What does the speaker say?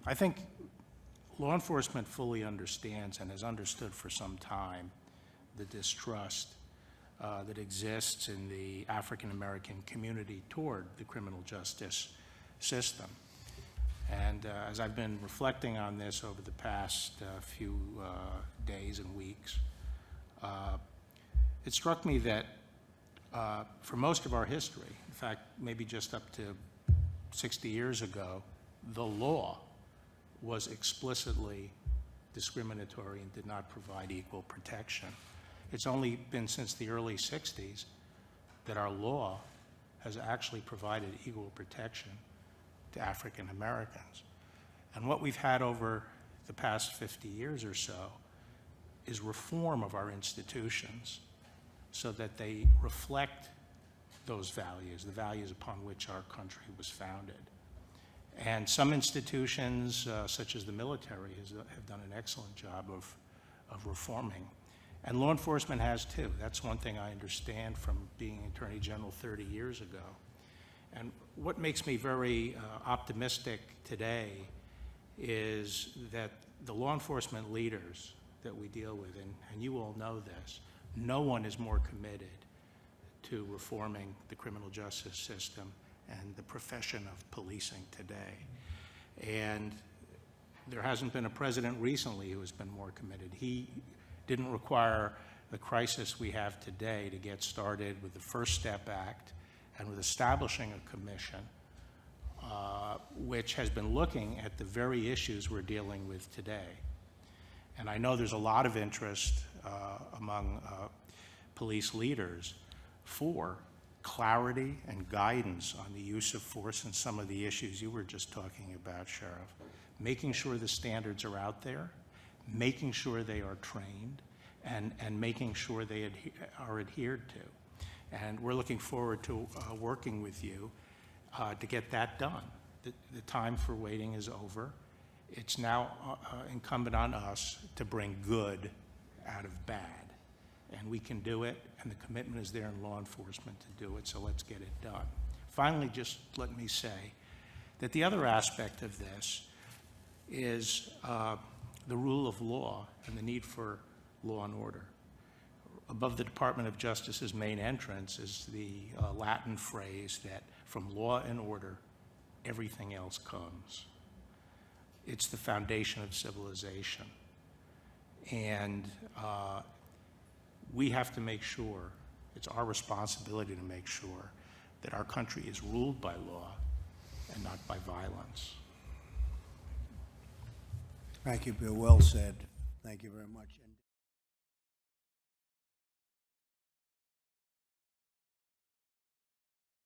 I think law enforcement fully understands and has understood for some time the distrust that exists in the African American community toward the criminal justice system. And as I've been reflecting on this over the past few days and weeks, it struck me that for most of our history, in fact, maybe just up to 60 years ago, the law was explicitly discriminatory and did not provide equal protection. It's only been since the early 60s that our law has actually provided equal protection to African Americans. And what we've had over the past 50 years or so is reform of our institutions so that they reflect those values, the values upon which our country was founded. And some institutions, such as the military, have done an excellent job of reforming. And law enforcement has too. That's one thing I understand from being Attorney General 30 years ago. And what makes me very optimistic today is that the law enforcement leaders that we deal with, and you all know this, no one is more committed to reforming the criminal justice system and the profession of policing today. And there hasn't been a president recently who has been more committed. He didn't require the crisis we have today to get started with the First Step Act and with establishing a commission which has been looking at the very issues we're dealing with today. And I know there's a lot of interest among police leaders for clarity and guidance on the use of force and some of the issues you were just talking about, Sheriff. Making sure the standards are out there, making sure they are trained, and making sure they are adhered to. And we're looking forward to working with you to get that done. The time for waiting is over. It's now incumbent on us to bring good out of bad. And we can do it, and the commitment is there in law enforcement to do it, so let's get it done. Finally, just let me say that the other aspect of this is the rule of law and the need for law and order. Above the Department of Justice's main entrance is the Latin phrase that from law and order, everything else comes. It's the foundation of civilization. And we have to make sure, it's our responsibility to make sure that our country is ruled by law and not by violence. Thank you, Bill. Well said. Thank you very much.